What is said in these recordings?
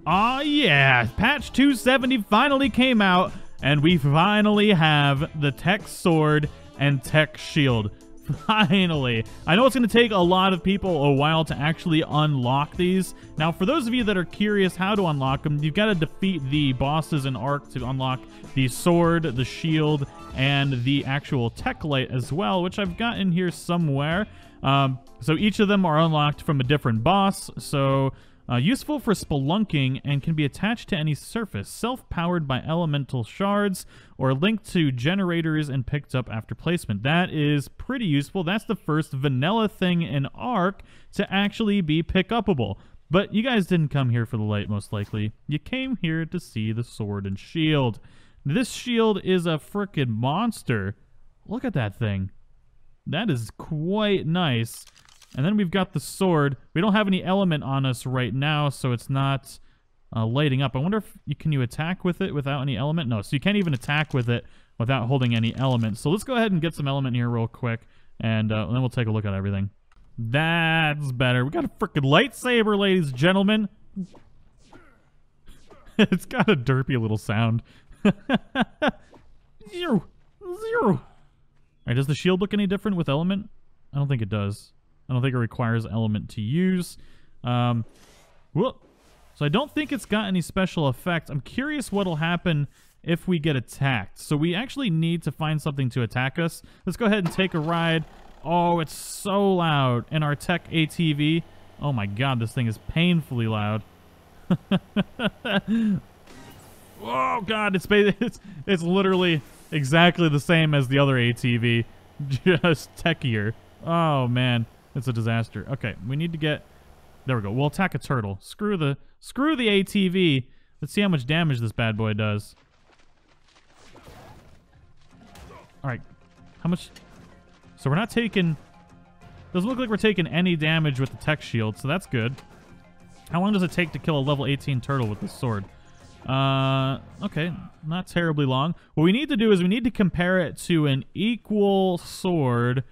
Aw, yeah, patch 270 finally came out, and we finally have the TEK sword and TEK shield. Finally. I know it's going to take a lot of people a while to actually unlock these. Now, for those of you that are curious how to unlock them, you've got to defeat the bosses in Ark to unlock the sword, the shield, and the actual TEK Light as well, which I've got in here somewhere. So each of them are unlocked from a different boss. So useful for spelunking and can be attached to any surface, self-powered by elemental shards, or linked to generators and picked up after placement. That is pretty useful. That's the first vanilla thing in Ark to actually be pick-upable. But you guys didn't come here for the light, most likely. You came here to see the sword and shield. This shield is a frickin' monster. Look at that thing. That is quite nice. And then we've got the sword. We don't have any element on us right now, so it's not lighting up. I wonder if can you attack with it without any element? No, so you can't even attack with it without holding any element. So let's go ahead and get some element here real quick, and then we'll take a look at everything. That's better. We got a freaking lightsaber, ladies and gentlemen. It's got a derpy little sound. Zero. All right, does the shield look any different with element? I don't think it does. I don't think it requires element to use. Whoop. So I don't think it's got any special effects. I'm curious what'll happen if we get attacked. So we actually need to find something to attack us. Let's go ahead and take a ride. Oh, it's so loud in our TEK ATV. Oh my god, this thing is painfully loud. Oh god, it's literally exactly the same as the other ATV, just techier. Oh man, it's a disaster. Okay, we need to get. There we go. We'll attack a turtle. Screw the ATV. Let's see how much damage this bad boy does. All right, how much? So we're not taking. Doesn't look like we're taking any damage with the TEK shield, so that's good. How long does it take to kill a level 18 turtle with this sword? Okay, not terribly long. What we need to do is we need to compare it to an equal sword.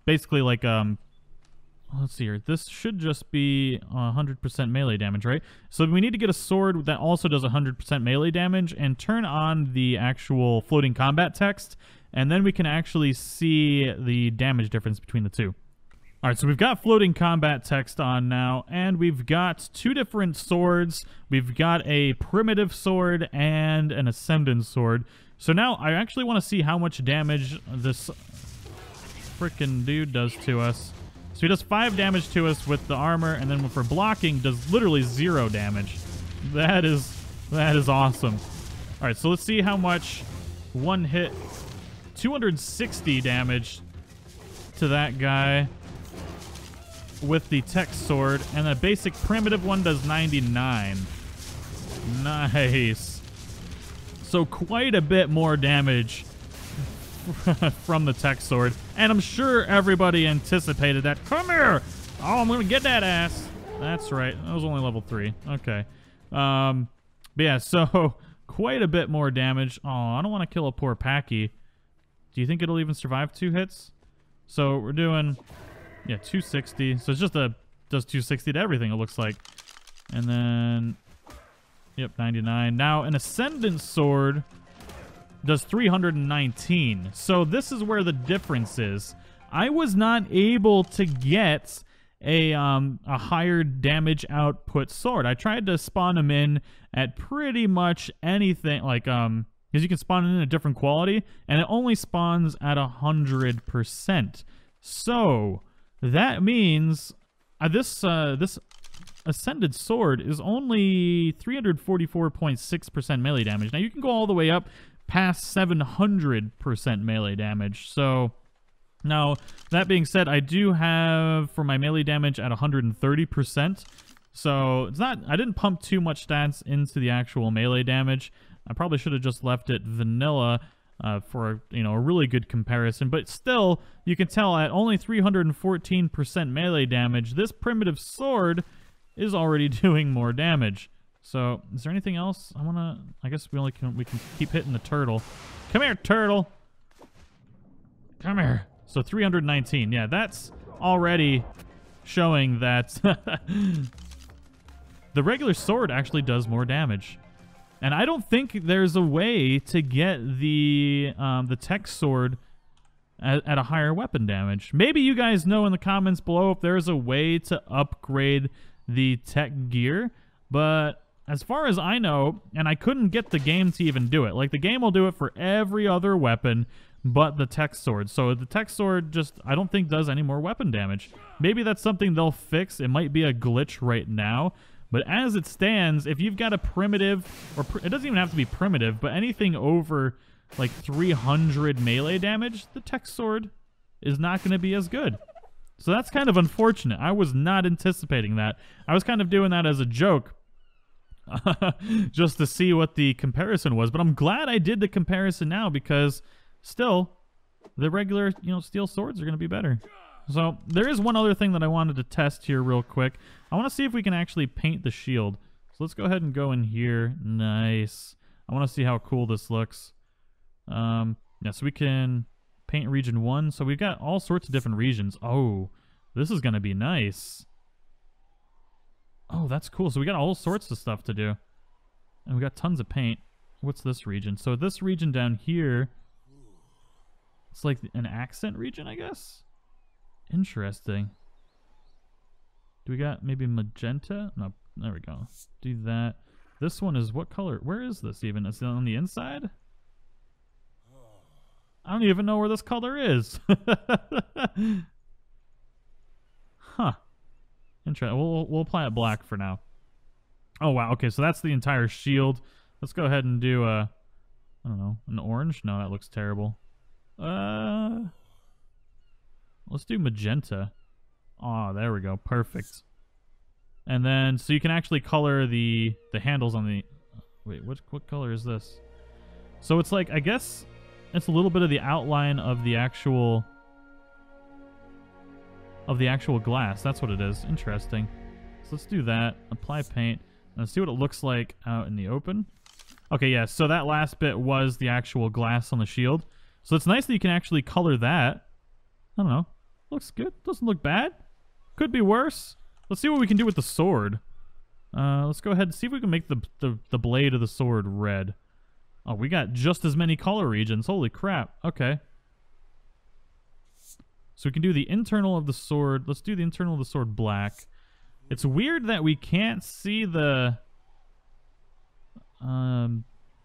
Basically like, let's see here. This should just be 100% melee damage, right? So we need to get a sword that also does 100% melee damage and turn on the actual floating combat text, and then we can actually see the damage difference between the two. All right, so we've got floating combat text on now, and we've got two different swords. We've got a primitive sword and an ascendant sword. So now I actually want to see how much damage this frickin' dude does to us. So he does 5 damage to us with the armor, and then for blocking does literally 0 damage. That is awesome. All right, so let's see how much one hit. 260 damage to that guy with the TEK sword, and the basic primitive one does 99. Nice. So quite a bit more damage from the TEK sword, and I'm sure everybody anticipated that. Come here! Oh, I'm gonna get that ass. That's right. That was only level 3. Okay. But yeah, so quite a bit more damage. Oh, I don't want to kill a poor Packy. Do you think it'll even survive 2 hits? So we're doing, yeah, 260. So it's just does 260 to everything, it looks like. And then, yep, 99. Now, an Ascendant Sword does 319. So this is where the difference is. I was not able to get a higher damage output sword. I tried to spawn them in at pretty much anything, like, because you can spawn in a different quality, and it only spawns at 100%. So that means this Ascended Sword is only 344.6% melee damage. Now you can go all the way up past 700% melee damage. So now that being said, I do have for my melee damage at 130%. So it's not. I didn't pump too much stats into the actual melee damage. I probably should have just left it vanilla for, you know, a really good comparison. But still, you can tell at only 314% melee damage, this primitive sword is already doing more damage. So, is there anything else? I guess we can keep hitting the turtle. Come here, turtle. Come here. So 319. Yeah, that's already showing that the regular sword actually does more damage. And I don't think there's a way to get the TEK sword at a higher weapon damage. Maybe you guys know in the comments below if there's a way to upgrade the TEK gear, but as far as I know, and I couldn't get the game to even do it. Like, the game will do it for every other weapon but the TEK sword. So the TEK sword just, I don't think, does any more weapon damage. Maybe that's something they'll fix. It might be a glitch right now. But as it stands, if you've got a primitive, or it doesn't even have to be primitive, but anything over like 300 melee damage, the TEK sword is not going to be as good. So that's kind of unfortunate. I was not anticipating that. I was kind of doing that as a joke. Just to see what the comparison was. But I'm glad I did the comparison now, because still, the regular, steel swords are going to be better. So there is one other thing that I wanted to test here real quick. I want to see if we can actually paint the shield. So let's go ahead and go in here. Nice. I want to see how cool this looks. Yeah, so we can paint region 1. So we've got all sorts of different regions. Oh, this is going to be nice. Oh, that's cool. So we got all sorts of stuff to do. And we got tons of paint. What's this region? So this region down here, it's like an accent region, I guess? Interesting. Do we got maybe magenta? No, there we go. Do that. This one is what color? Where is this even? Is it on the inside? I don't even know where this color is. Huh. Interesting. We'll apply it black for now. Oh, wow. Okay, so that's the entire shield. Let's go ahead and do I don't know, an orange? No, that looks terrible. Let's do magenta. Oh, there we go. Perfect. And then, so you can actually color the handles on the... Wait, what color is this? So it's like, I guess it's a little bit of the outline of the actual... glass. That's what it is. Interesting. So let's do that. Apply paint. And see what it looks like out in the open. Okay, yeah, so that last bit was the actual glass on the shield. So it's nice that you can actually color that. I don't know. Looks good. Doesn't look bad. Could be worse. Let's see what we can do with the sword. Let's go ahead and see if we can make the blade of the sword red. Oh, we got just as many color regions. Holy crap. Okay. So we can do the internal of the sword. Let's do the internal of the sword black. It's weird that we can't see the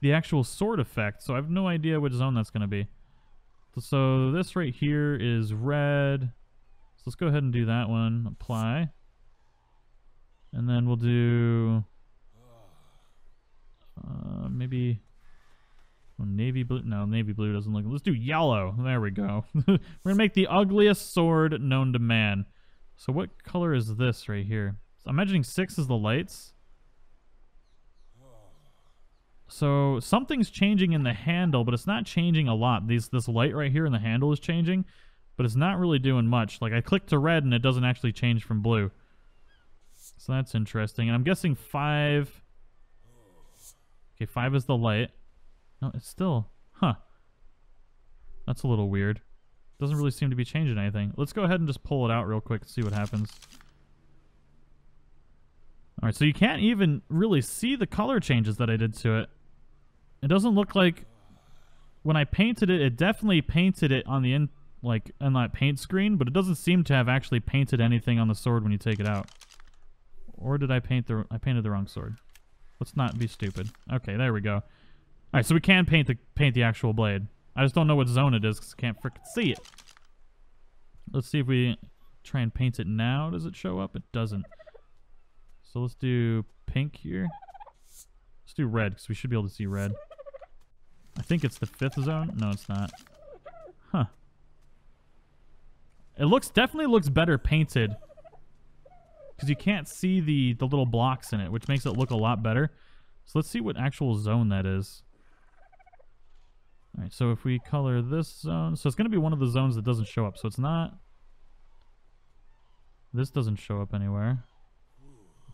actual sword effect, so I have no idea which zone that's going to be. So this right here is red. So let's go ahead and do that one. Apply. And then we'll do maybe navy blue. No, navy blue doesn't look. Let's do yellow. There we go. We're gonna make the ugliest sword known to man. So what color is this right here? So I'm imagining 6 is the lights. So something's changing in the handle, but it's not changing a lot. This light right here in the handle is changing, but it's not really doing much. Like, I click to red and it doesn't actually change from blue. So that's interesting. And I'm guessing 5... Okay, 5 is the light. No, it's still... Huh. That's a little weird. Doesn't really seem to be changing anything. Let's go ahead and just pull it out real quick and see what happens. Alright, so you can't even really see the color changes that I did to it. It doesn't look like... When I painted it, it definitely painted it on the on that paint screen, but it doesn't seem to have actually painted anything on the sword when you take it out. Or did I painted the wrong sword? Let's not be stupid. Okay, there we go. Alright, so we can paint the actual blade. I just don't know what zone it is because I can't frickin' see it. Let's see if we try and paint it now. Does it show up? It doesn't. So let's do pink here. Let's do red because we should be able to see red. I think it's the 5th zone. No, it's not. Huh. It definitely looks better painted because you can't see the little blocks in it, which makes it look a lot better. So let's see what actual zone that is. Alright, so if we color this zone... So it's going to be one of the zones that doesn't show up. So it's not... This doesn't show up anywhere.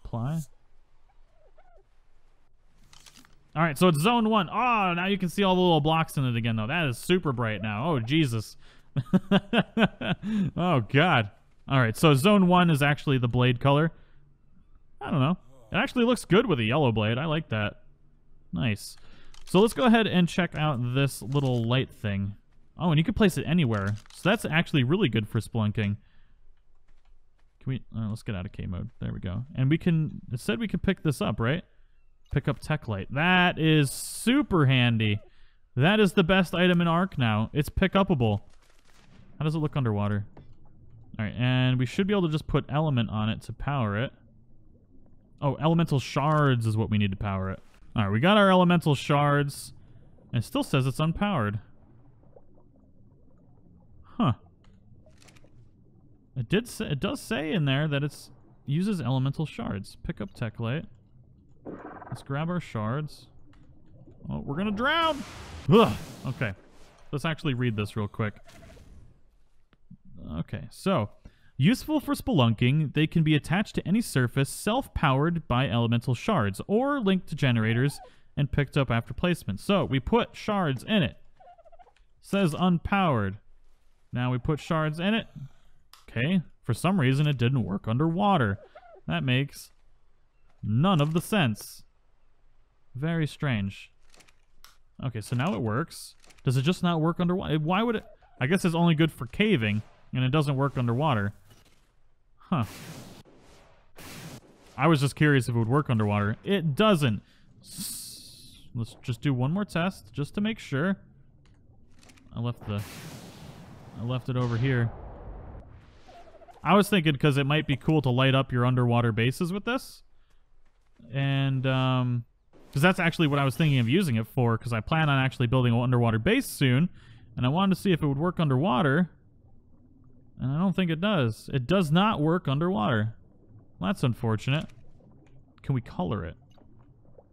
Apply. Alright, so it's zone 1. Oh, now you can see all the little blocks in it again, though. That is super bright now. Oh, Jesus. Oh, God. Alright, so zone 1 is actually the blade color. I don't know. It actually looks good with a yellow blade. I like that. Nice. So let's go ahead and check out this little light thing. Oh, and you can place it anywhere. So that's actually really good for spelunking. Can we... let's get out of K mode. There we go. And we can... It said we could pick this up, right? Pick up TEK Light. That is super handy. That is the best item in Ark now. It's pick-upable. How does it look underwater? Alright, and we should be able to just put element on it to power it. Oh, elemental shards is what we need to power it. Alright, we got our elemental shards. And it still says it's unpowered. Huh. It does say in there that it uses elemental shards. Pick up TEK Light. Let's grab our shards. Oh, we're gonna drown! Ugh. Okay. Let's actually read this real quick. Okay, so... Useful for spelunking, they can be attached to any surface self-powered by elemental shards, or linked to generators and picked up after placement. So, we put shards in it. Says unpowered. Now we put shards in it. Okay, for some reason it didn't work underwater. That makes none of the sense. Very strange. Okay, so now it works. Does it just not work underwater? Why would it? I guess it's only good for caving, and it doesn't work underwater. Huh. I was just curious if it would work underwater. It doesn't. Let's just do one more test, just to make sure. I left it over here. I was thinking because it might be cool to light up your underwater bases with this. And, because that's actually what I was thinking of using it for, because I plan on actually building an underwater base soon, and I wanted to see if it would work underwater. And I don't think it does. It does not work underwater. Well, that's unfortunate. Can we color it?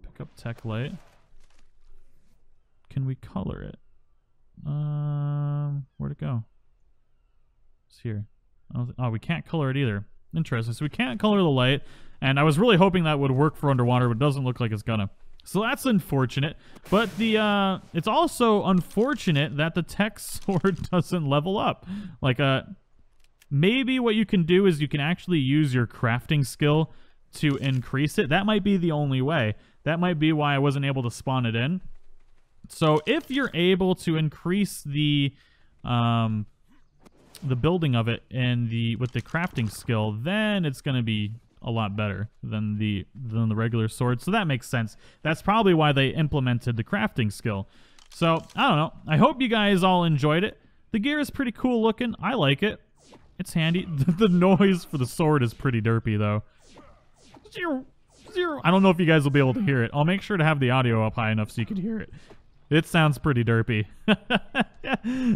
Pick up TEK Light. Can we color it? Where'd it go? It's here. Oh, we can't color it either. Interesting. So we can't color the light. And I was really hoping that would work for underwater, but it doesn't look like it's gonna. So that's unfortunate. But it's also unfortunate that the TEK sword doesn't level up. Like, maybe what you can do is you can actually use your crafting skill to increase it. That might be the only way. That might be why I wasn't able to spawn it in. So if you're able to increase the building of it and with the crafting skill, then it's going to be a lot better than the regular sword. So that makes sense. That's probably why they implemented the crafting skill. So I don't know. I hope you guys all enjoyed it. The gear is pretty cool looking. I like it. It's handy. The noise for the sword is pretty derpy, though. Zero. I don't know if you guys will be able to hear it. I'll make sure to have the audio up high enough so you can hear it. It sounds pretty derpy.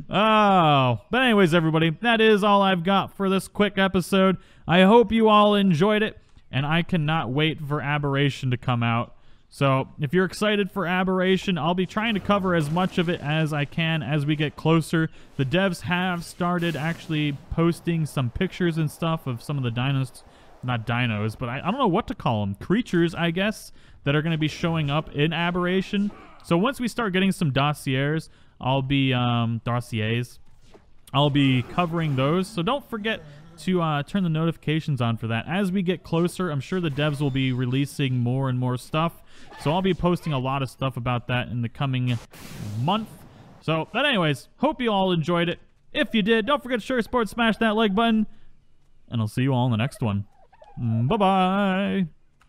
Oh. But anyways, everybody, that is all I've got for this quick episode. I hope you all enjoyed it, and I cannot wait for Aberration to come out. So if you're excited for Aberration, I'll be trying to cover as much of it as I can as we get closer. The devs have started actually posting some pictures and stuff of some of the dinos, not dinos, but I don't know what to call them. Creatures, I guess, that are going to be showing up in Aberration. So once we start getting some dossiers, I'll be, I'll be covering those. So don't forget to turn the notifications on for that. As we get closer, I'm sure the devs will be releasing more and more stuff. So I'll be posting a lot of stuff about that in the coming month. So, but anyways, hope you all enjoyed it. If you did, don't forget to share, support, smash that like button. And I'll see you all in the next one. Bye-bye.